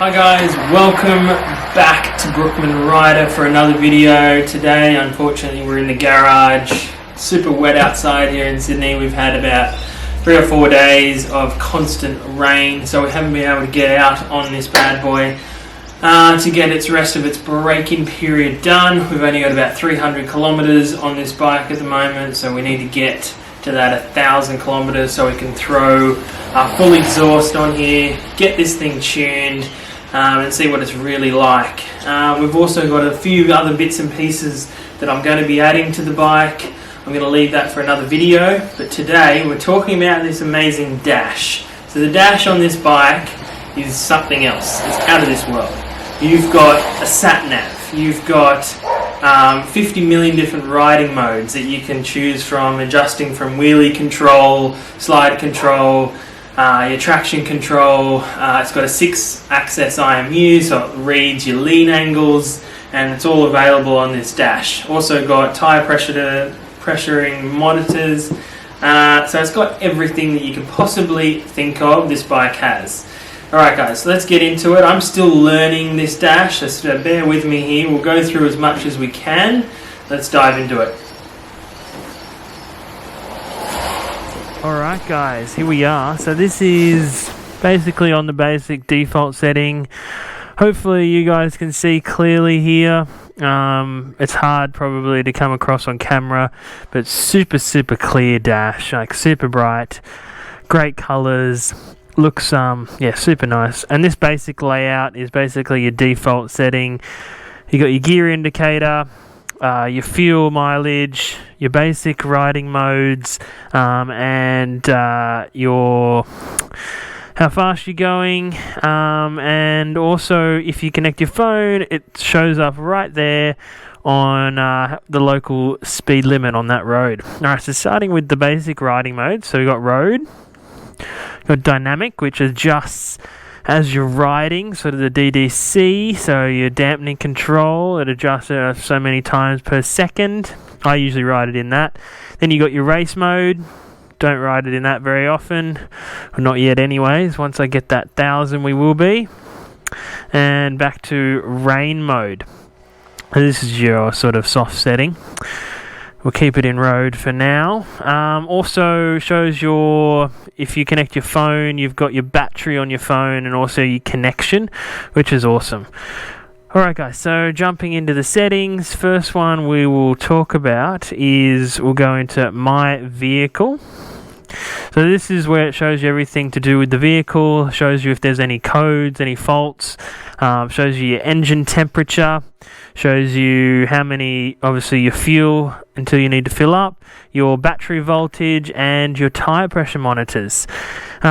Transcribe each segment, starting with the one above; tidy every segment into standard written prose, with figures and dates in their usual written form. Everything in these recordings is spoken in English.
Hi guys, welcome back to Brookman Rider for another video. Today, unfortunately, we're in the garage. Super wet outside here in Sydney. We've had about 3 or 4 days of constant rain, so we haven't been able to get out on this bad boy to get its rest of its braking period done. We've only got about 300 kilometers on this bike at the moment, so we need to get to that 1,000 kilometers so we can throw full exhaust on here, get this thing tuned, and see what it's really like. We've also got a few other bits and pieces that I'm going to be adding to the bike. I'm going to leave that for another video, but today we're talking about this amazing dash. So the dash on this bike is something else. It's out of this world. You've got a sat nav. You've got 50 million different riding modes that you can choose from, adjusting from wheelie control, slide control, your traction control. It's got a 6-axis IMU, so it reads your lean angles, and it's all available on this dash. Also got tyre pressuring monitors, so it's got everything that you can possibly think of this bike has. Alright guys, so let's get into it. I'm still learning this dash, so bear with me here. We'll go through as much as we can. Let's dive into it. Alright guys, here we are. So this is basically on the basic default setting. Hopefully you guys can see clearly here. It's hard probably to come across on camera, but super clear dash, like super bright, great colours. Looks super nice. And this basic layout is basically your default setting. You got your gear indicator, your fuel mileage, your basic riding modes, and your how fast you're going, and also if you connect your phone, it shows up right there on the local speed limit on that road. Alright, so starting with the basic riding mode, so we got road. Got dynamic, which adjusts as you're riding, sort of the DDC, so your dampening control, it adjusts so many times per second. I usually ride it in that. Then you got your race mode. Don't ride it in that very often, or not yet anyways. Once I get that 1,000 we will be. And back to rain mode. This is your sort of soft setting. We'll keep it in road for now. Also shows if you connect your phone, you've got your battery on your phone and also your connection, which is awesome. Alright guys, so jumping into the settings, first one we will talk about is, we'll go into my vehicle. So this is where it shows you everything to do with the vehicle, shows you if there's any codes, any faults, shows you your engine temperature, shows you how many, obviously your fuel until you need to fill up, your battery voltage, and your tyre pressure monitors,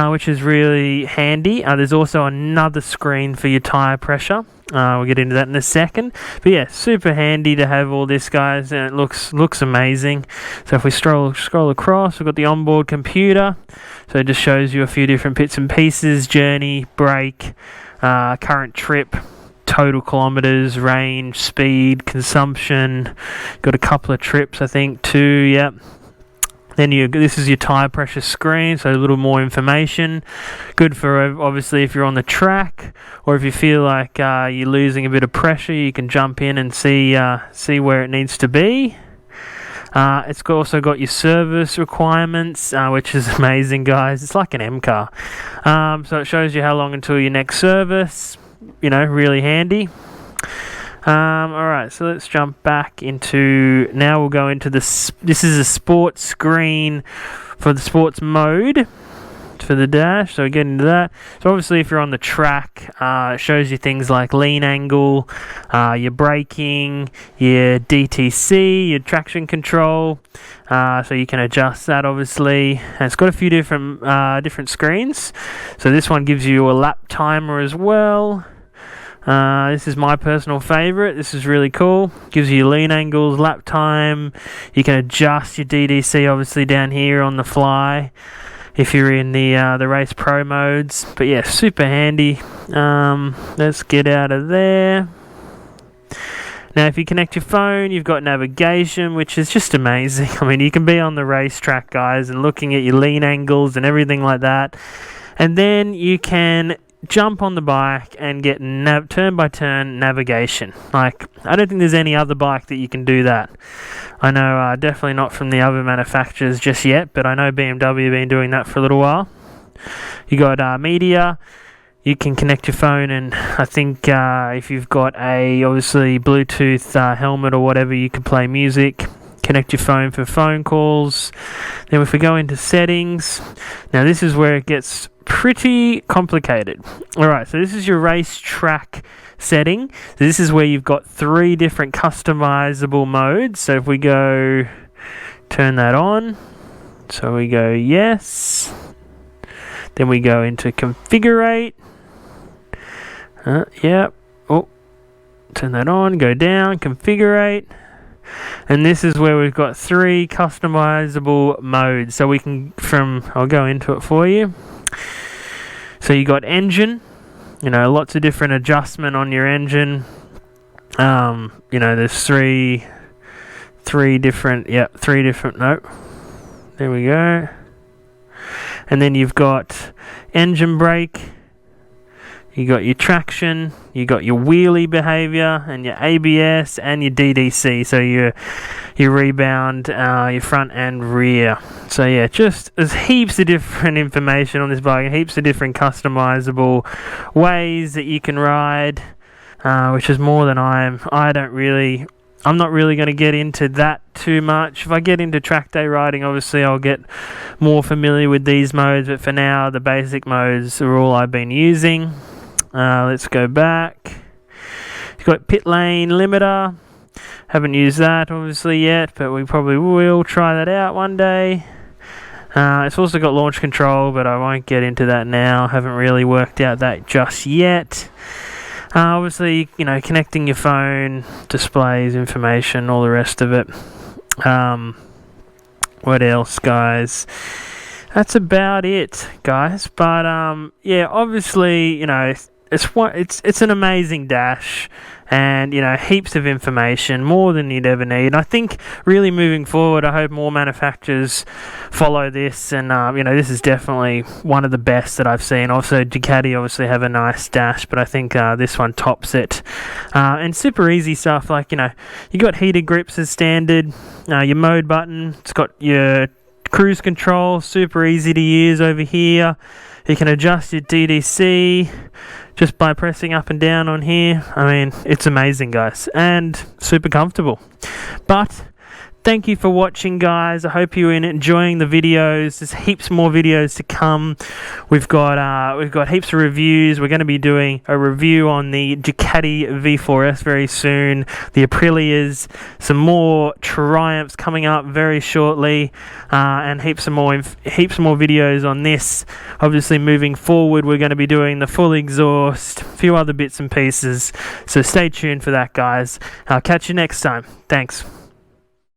which is really handy. There's also another screen for your tyre pressure. We'll get into that in a second. But yeah, super handy to have all this, guys, and it looks amazing. So if we scroll across, we've got the onboard computer. So it just shows you a few different bits and pieces: journey, brake, current trip, total kilometers, range, speed, consumption. Got a couple of trips, I think, too. Yep. Then this is your tyre pressure screen, so a little more information. Good for obviously if you're on the track, or if you feel like you're losing a bit of pressure, you can jump in and see where it needs to be. It's also got your service requirements, which is amazing, guys. It's like an M car. So it shows you how long until your next service. Really handy. Alright, so let's jump back into, now we'll go into this is a sports screen for the sports mode for the dash, so we get into that. So obviously if you're on the track, it shows you things like lean angle, your braking, your DTC, your traction control, so you can adjust that obviously. And it's got a few different screens. So this one gives you a lap timer as well. This is my personal favorite. This is really cool. Gives you lean angles, lap time. You can adjust your DDC obviously down here on the fly if you're in the race pro modes. But yeah, super handy. Let's get out of there. Now if you connect your phone, you've got navigation, which is just amazing. I mean, you can be on the racetrack, guys, and looking at your lean angles and everything like that. And then you can jump on the bike and get turn-by-turn navigation. Like, I don't think there's any other bike that you can do that. I know definitely not from the other manufacturers just yet, but I know BMW have been doing that for a little while. You got media. You can connect your phone, and I think if you've got a obviously Bluetooth helmet or whatever, you can play music. Connect your phone for phone calls. Then if we go into settings, now this is where it gets pretty complicated. Alright, so this is your race track setting. So this is where you've got 3 different customizable modes. So if we go turn that on, so we go yes, then we go into configurate. Yep. Oh, turn that on, go down, configurate. And this is where we've got 3 customizable modes. So we can, I'll go into it for you. So you got engine, lots of different adjustment on your engine. There's three different, nope. There we go. And then you've got engine brake. You got your traction, you got your wheelie behavior, and your ABS, and your DDC, so your rebound, your front and rear. So yeah, there's heaps of different information on this bike, and heaps of different customizable ways that you can ride, which is more than I'm not really going to get into that too much. If I get into track day riding, obviously I'll get more familiar with these modes, but for now, the basic modes are all I've been using. Let's go back. You've got pit lane limiter. Haven't used that obviously yet, but we probably will try that out one day. It's also got launch control, but I won't get into that now. Haven't really worked out that just yet. Obviously, connecting your phone, displays, information, all the rest of it. What else, guys? That's about it, guys. But yeah, obviously, it's an amazing dash, and heaps of information, more than you'd ever need. I think really moving forward, I hope more manufacturers follow this, and this is definitely one of the best that I've seen. Also, Ducati obviously have a nice dash, but I think this one tops it. And super easy stuff, like you got heated grips as standard. Your mode button, it's got your cruise control, super easy to use over here. You can adjust your DDC just by pressing up and down on here. I mean, it's amazing, guys, and super comfortable. But thank you for watching, guys. I hope you're enjoying the videos. There's heaps more videos to come. We've got heaps of reviews. We're going to be doing a review on the Ducati V4S very soon. The Aprilias, some more Triumphs coming up very shortly, and heaps more videos on this. Obviously, moving forward, we're going to be doing the full exhaust, a few other bits and pieces. So stay tuned for that, guys. I'll catch you next time. Thanks.